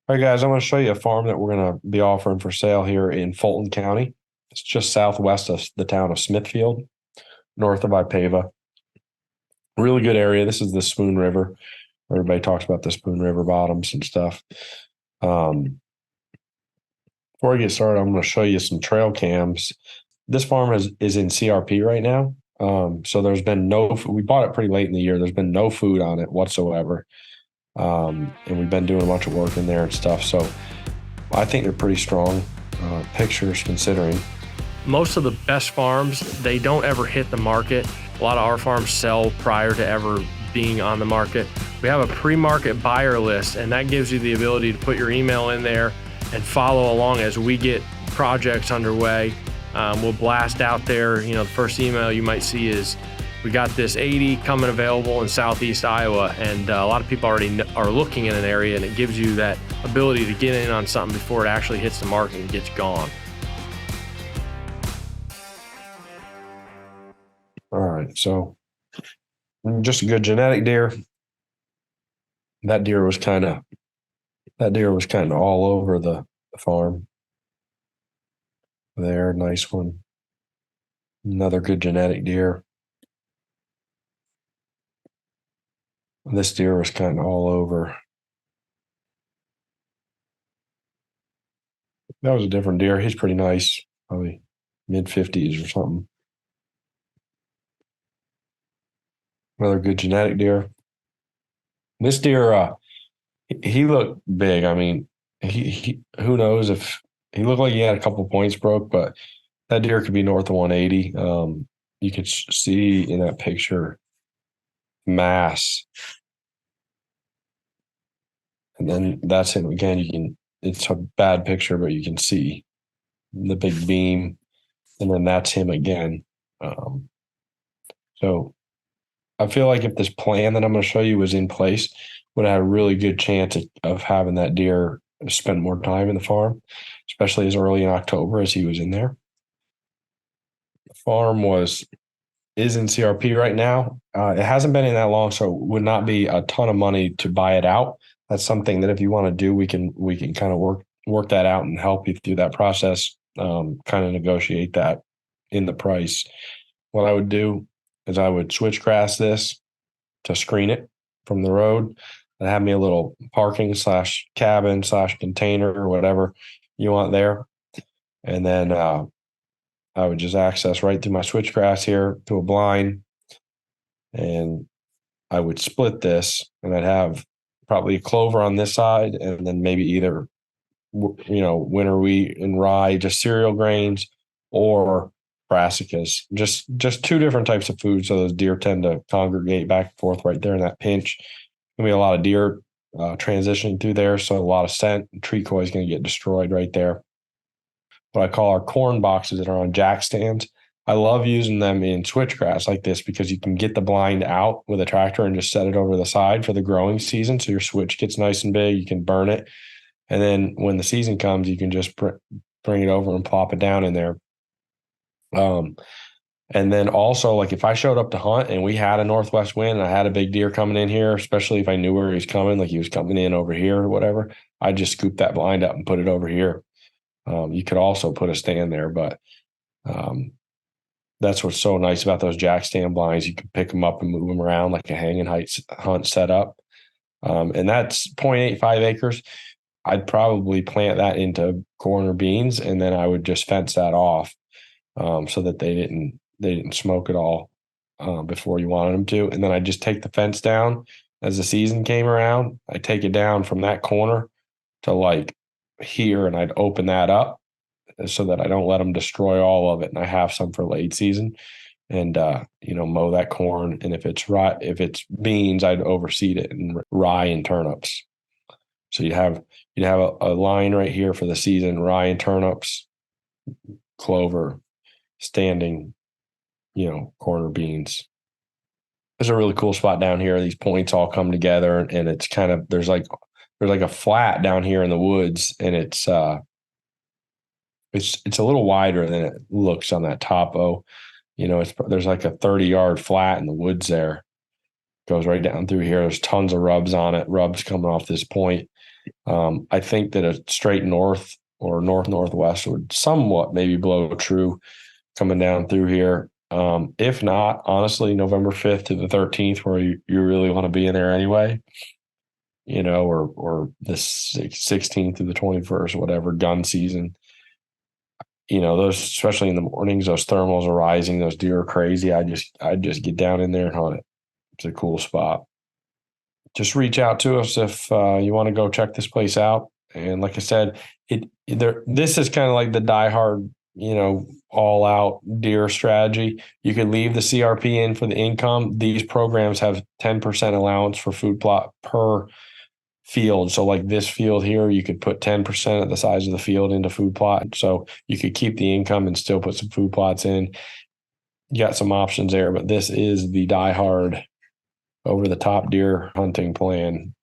All right, guys, I'm going to show you a farm that we're going to be offering for sale here in Fulton County. It's just southwest of the town of Smithfield, north of Ipava. Really good area. This is the Spoon River. Everybody talks about the Spoon River bottoms and stuff. Um, Before I get started, I'm going to show you some trail cams. This farm is in CRP right now. So there's been we bought it pretty late in the year. There's been no food on it whatsoever. And we've been doing a bunch of work in there and stuff. So I think they're pretty strong pictures considering. Most of the best farms, they don't ever hit the market. A lot of our farms sell prior to ever being on the market. We have a pre-market buyer list, and that gives you the ability to put your email in there and follow along as we get projects underway. We'll blast out there. The first email you might see is, we got this 80 coming available in Southeast Iowa, and a lot of people already are looking in an area, and it gives you that ability to get in on something before it actually hits the market and gets gone. All right, so just a good genetic deer. That deer was kind of all over the farm. There, nice one. Another good genetic deer. This deer was kind of all over. That was a different deer. He's pretty nice, probably mid-50s or something. Another good genetic deer. This deer, he looked big. I mean, he who knows if he looked like he had a couple points broke, but that deer could be north of 180. You could see in that picture mass. And then that's him again. It's a bad picture, but you can see the big beam. And then that's him again. So I feel like if this plan that I'm going to show you was in place, would have a really good chance of having that deer spend more time in the farm, especially as early in October as he was in there. The farm is in CRP right now. It hasn't been in that long, so it would not be a ton of money to buy it out. That's something that if you want to do, we can kind of work that out and help you through that process. Kind of negotiate that in the price. What I would do is I would switchgrass this to screen it from the road and have me a little parking / cabin / container or whatever you want there. And then I would just access right through my switchgrass here to a blind, and I would split this, and I'd have probably a clover on this side, and then maybe either, winter wheat and rye, just cereal grains, or brassicas, just two different types of food. So those deer tend to congregate back and forth right there in that pinch. Gonna be a lot of deer transitioning through there, so a lot of scent. Tree koi is going to get destroyed right there. What I call our corn boxes that are on jack stands. I love using them in switchgrass like this because you can get the blind out with a tractor and just set it over the side for the growing season. So your switch gets nice and big. You can burn it. And then when the season comes, you can just bring it over and plop it down in there. And then also, like if I showed up to hunt and we had a northwest wind and I had a big deer coming in here, especially if I knew where he was coming, like he was coming in over here or whatever, I'd just scoop that blind up and put it over here. You could also put a stand there, but that's what's so nice about those jack stand blinds. You can pick them up and move them around like a hanging hunt setup. And that's 0.85 acres. I'd probably plant that into corn or beans, and then I would just fence that off so that they didn't smoke it all before you wanted them to. And then I just take the fence down as the season came around. I take it down from that corner to like here, and I'd open that up so that I don't let them destroy all of it. And I have some for late season, and mow that corn. And if it's beans, I'd overseed it in rye and turnips. So you'd have a line right here for the season: rye and turnips, clover, standing, corn or beans. There's a really cool spot down here. These points all come together, and it's kind of there's like a flat down here in the woods, and it's a little wider than it looks on that topo. There's like a 30-yard flat in the woods there. Goes right down through here. There's tons of rubs on it. Rubs coming off this point. I think that a straight north or northwest would somewhat maybe blow true coming down through here. If not, honestly, November 5th to the 13th, where you really want to be in there anyway, or the 16th to the 21st, whatever, gun season. Those, especially in the mornings, those thermals are rising, those deer are crazy. I'd just get down in there and hunt it. It's a cool spot. Just reach out to us if you want to go check this place out. And like I said, this is kind of like the diehard, all out deer strategy. You could leave the CRP in for the income. These programs have 10% allowance for food plot per field. So like this field here, you could put 10% of the size of the field into food plot. So you could keep the income and still put some food plots in. You got some options there, but this is the diehard over the top deer hunting plan